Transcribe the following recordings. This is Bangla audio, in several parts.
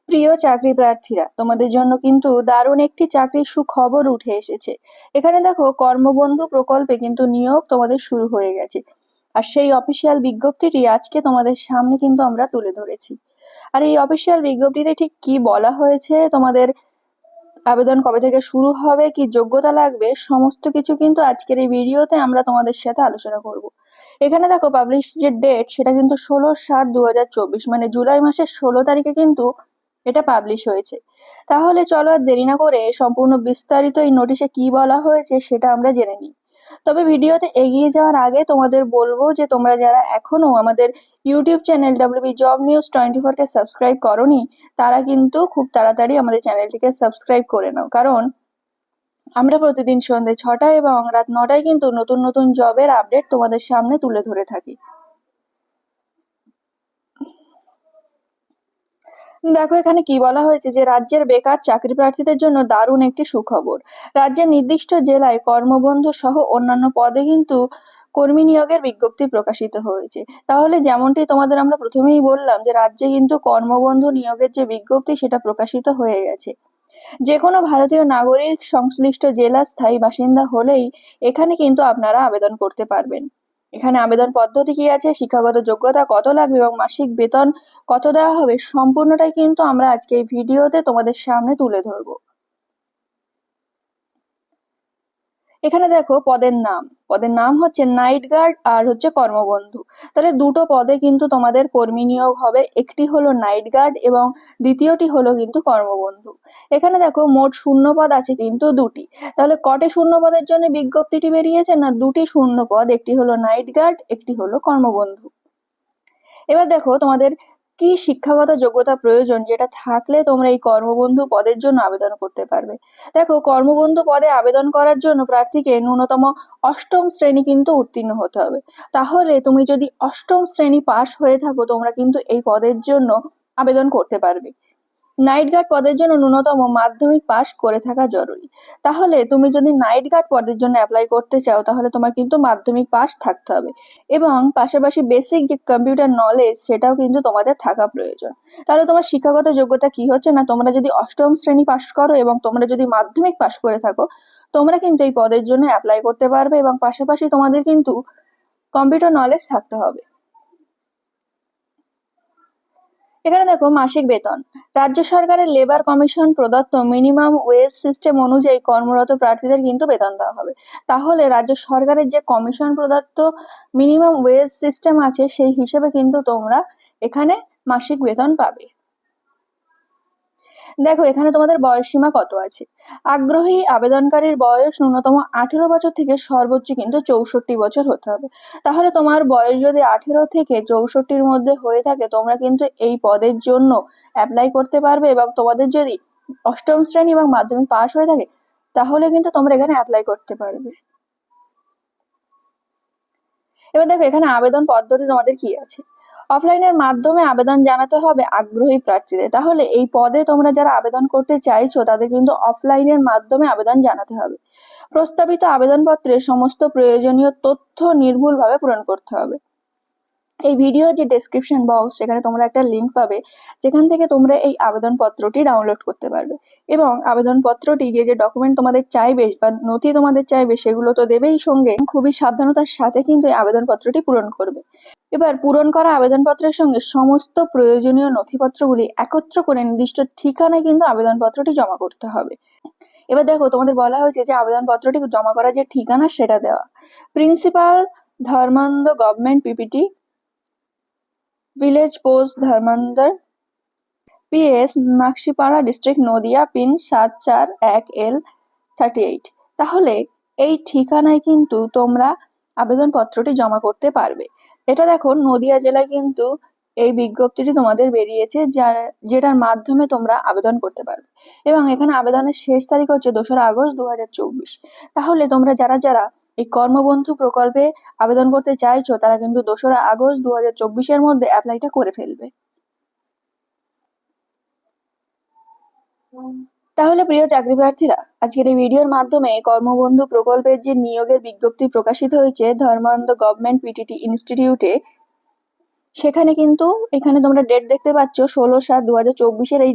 প্রিয় চাকরি প্রার্থীরা, তোমাদের জন্য কিন্তু দারুণ একটি চাকরির সুখবর উঠে এসেছে। এখানে দেখো, কর্মবন্ধু প্রকল্পে কিন্তু নিয়োগ তোমাদের শুরু হয়ে গেছে। আর সেই অফিসিয়াল বিজ্ঞপ্তিটি আজকে তোমাদের সামনে কিন্তু আমরা তুলে ধরেছি। আর এই অফিসিয়াল বিজ্ঞপ্তিতে ঠিক কি বলা হয়েছে, তোমাদের আবেদন কবে থেকে শুরু হবে, কি যোগ্যতা লাগবে, সমস্ত কিছু কিন্তু আজকের এই ভিডিওতে আমরা তোমাদের সাথে আলোচনা করব। এখানে দেখো, পাবলিশ যে ডেট সেটা কিন্তু 16/7/2024, মানে জুলাই মাসের 16 তারিখে কিন্তু এটা পাবলিশ হয়েছে। তাহলে চলো আর দেরি না করে সম্পূর্ণ বিস্তারিত এই নোটিশে কি বলা হয়েছে সেটা আমরা জেনে নিই। তবে ভিডিওতে এগিয়ে যাওয়ার আগে তোমাদের বলবো যে তোমরা যারা এখনো আমাদের YouTube channel WB job news 24 কে সাবস্ক্রাইব করোনি, তারা কিন্তু খুব তাড়াতাড়ি আমাদের চ্যানেলটিকে সাবস্ক্রাইব করে নাও, কারণ আমরা প্রতিদিন সন্ধ্যে 6টায় এবং রাত 9টায় কিন্তু নতুন নতুন জবের আপডেট তোমাদের সামনে তুলে ধরে থাকি। দেখো, এখানে কি বলা হয়েছে যে রাজ্যের বেকার চাকরি প্রার্থীদের জন্য দারুণ একটি সুখবর। রাজ্যের নির্দিষ্ট জেলায় কর্মবন্ধু সহ অন্যান্য পদে কিন্তু কর্মী নিয়োগের বিজ্ঞপ্তি প্রকাশিত হয়েছে। তাহলে যেমনটি তোমাদের আমরা প্রথমেই বললাম যে রাজ্যে কিন্তু কর্মবন্ধু নিয়োগের যে বিজ্ঞপ্তি সেটা প্রকাশিত হয়ে গেছে। যে কোনো ভারতীয় নাগরিক সংশ্লিষ্ট জেলার স্থায়ী বাসিন্দা হলেই এখানে কিন্তু আপনারা আবেদন করতে পারবেন। এখানে আবেদন পদ্ধতি কি আছে, শিক্ষাগত যোগ্যতা কত লাগবে এবং মাসিক বেতন কত দেওয়া হবে, সম্পূর্ণটাই কিন্তু আমরা আজকে এই ভিডিওতে তোমাদের সামনে তুলে ধরবো। এখানে দেখো, পদের নাম হচ্ছে নাইট গার্ড আর হচ্ছে কর্মবন্ধু। তাহলে দুটো পদে কিন্তু তোমাদের কর্মী নিয়োগ হবে, একটি হলো নাইট গার্ড এবং দ্বিতীয়টি হলো কিন্তু কর্মবন্ধু। এখানে দেখো, মোট শূন্য পদ আছে কিন্তু দুটি। তাহলে কটে শূন্য পদের জন্য বিজ্ঞপ্তিটি বেরিয়েছে, না দুটি শূন্য পদ, একটি হলো নাইট গার্ড, একটি হলো কর্মবন্ধু। এবার দেখো, তোমাদের কি শিক্ষাগত যোগ্যতা প্রয়োজন, যেটা থাকলে তোমরা এই কর্মবন্ধু পদের জন্য আবেদন করতে পারবে। দেখো, কর্মবন্ধু পদে আবেদন করার জন্য প্রার্থীকে ন্যূনতম অষ্টম শ্রেণী কিন্তু উত্তীর্ণ হতে হবে। তাহলে তুমি যদি অষ্টম শ্রেণী পাশ হয়ে থাকো, তোমরা কিন্তু এই পদের জন্য আবেদন করতে পারবে। নাইট গার্ড পদের জন্য ন্যূনতম মাধ্যমিক পাশ করে থাকা জরুরি। তাহলে তুমি যদি নাইট গার্ড পদের জন্য অ্যাপ্লাই করতে চাও, তাহলে তোমার কিন্তু মাধ্যমিক পাশ থাকতে হবে এবং পাশাপাশি বেসিক যে কম্পিউটার নলেজ সেটাও কিন্তু তোমাদের থাকা প্রয়োজন। তাহলে তোমার শিক্ষাগত যোগ্যতা কি হচ্ছে, না তোমরা যদি অষ্টম শ্রেণী পাশ করো এবং তোমরা যদি মাধ্যমিক পাশ করে থাকো, তোমরা কিন্তু এই পদের জন্য অ্যাপ্লাই করতে পারবে এবং পাশাপাশি তোমাদের কিন্তু কম্পিউটার নলেজ থাকতে হবে। এখানে দেখো, মাসিক বেতন। রাজ্য সরকারের লেবার কমিশন প্রদত্ত মিনিমাম ওয়েজ সিস্টেম অনুযায়ী কর্মরত প্রার্থীদের কিন্তু বেতন দেওয়া হবে। তাহলে রাজ্য সরকারের যে কমিশন প্রদত্ত মিনিমাম ওয়েজ সিস্টেম আছে, সেই হিসেবে কিন্তু তোমরা এখানে মাসিক বেতন পাবে। দেখো, এখানে তোমাদের বয়সসীমা কত আছে। আগ্রহী আবেদনকারীর বয়স ন্যূনতম 18 বছর থেকে সর্বোচ্চ কিন্তু 64 বছর হতে হবে। তাহলে তোমার বয়স যদি 18 থেকে 64-র মধ্যে হয়ে থাকে, তোমরা কিন্তু এই পদের জন্য অ্যাপ্লাই করতে পারবে এবং তোমাদের যদি অষ্টম শ্রেণী এবং মাধ্যমিক পাশ হয়ে থাকে, তাহলে কিন্তু তোমরা এখানে অ্যাপ্লাই করতে পারবে। এবার দেখো, এখানে আবেদন পদ্ধতি তোমাদের কি আছে। অফলাইনের মাধ্যমে আবেদন জানাতে হবে আগ্রহী প্রার্থীদের। তাহলে এই পদে তোমরা যারা আবেদন করতে চাইছো, তাদের কিন্তু অফলাইনের মাধ্যমে আবেদন জানাতে হবে। প্রস্তাবিত আবেদনপত্রে সমস্ত প্রয়োজনীয় তথ্য নির্ভুলভাবে পূরণ করতে হবে। এই ভিডিও যে ডেসক্রিপশন বক্স, সেখানে তোমরা একটা লিংক পাবে, যেখান থেকে তোমরা এই আবেদনপত্রটি ডাউনলোড করতে পারবে এবং আবেদনপত্রটি যে যে ডকুমেন্ট তোমাদের চাইবে বা নথি তোমাদের চাইবে, সেগুলো তো দেবেই, সঙ্গে খুবই সাবধানতার সাথে কিন্তু এই আবেদনপত্রটি পূরণ করবে। এবার পূরণ করা আবেদনপত্রের সঙ্গে সমস্ত প্রয়োজনীয় নথিপত্রগুলি একত্র করে নির্দিষ্ট ঠিকানায় কিন্তু আবেদনপত্রটি জমা করতে হবে। এবার দেখো, তোমাদের বলা হয়েছে যে আবেদনপত্রটি জমা করার যে ঠিকানা সেটা দেওয়া। Principal, Dharmanda government PPT, village post ধর্মান্দর, PS, Nakashipara district, Nadia, pin 741L38। তাহলে এই ঠিকানায় কিন্তু তোমরা আবেদনপত্রটি জমা করতে পারবে। এটা দেখো, নদিয়া জেলায় কিন্তু এই বিজ্ঞপ্তিটি তোমাদের বেরিয়েছে, যেটার মাধ্যমে তোমরা আবেদন করতে পারবে এবং এখানে আবেদনের শেষ তারিখ হচ্ছে 2রা আগস্ট 2024। তাহলে তোমরা যারা যারা এই কর্মবন্ধু প্রকল্পে আবেদন করতে চাইছো, তারা কিন্তু 2রা আগস্ট 2024-এর মধ্যে অ্যাপ্লাইটা করে ফেলবে। তাহলে প্রিয় চাকরি প্রার্থীরা, আজকের এই ভিডিওর মাধ্যমে কর্মবন্ধু প্রকল্পের যে নিয়োগের বিজ্ঞপ্তি প্রকাশিত হয়েছে ধর্মান্দ গভর্নমেন্ট PTT ইনস্টিটিউটে, সেখানে কিন্তু এখানে তোমরা ডেট দেখতে পাচ্ছ 16/7/2024 এই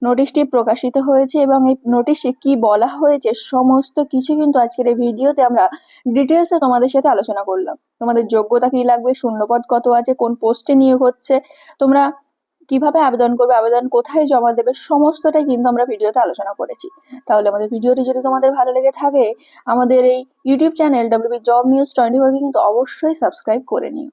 নোটিশটি প্রকাশিত হয়েছে এবং এই নোটিশে কি বলা হয়েছে সমস্ত কিছু কিন্তু আজকের এই ভিডিওতে আমরা ডিটেলসে তোমাদের সাথে আলোচনা করলাম। তোমাদের যোগ্যতা কি লাগবে, শূন্যপদ কত আছে, কোন পোস্টে নিয়োগ হচ্ছে, তোমরা কিভাবে আবেদন করবে, আবেদন কোথায় জমা দেবে, সমস্তটাই কিন্তু আমরা ভিডিওতে আলোচনা করেছি। তাহলে আমাদের ভিডিওটি যদি তোমাদের ভালো লেগে থাকে আমাদের এই YouTube channel WB job news 24 কে কিন্তু অবশ্যই সাবস্ক্রাইব করে নিও।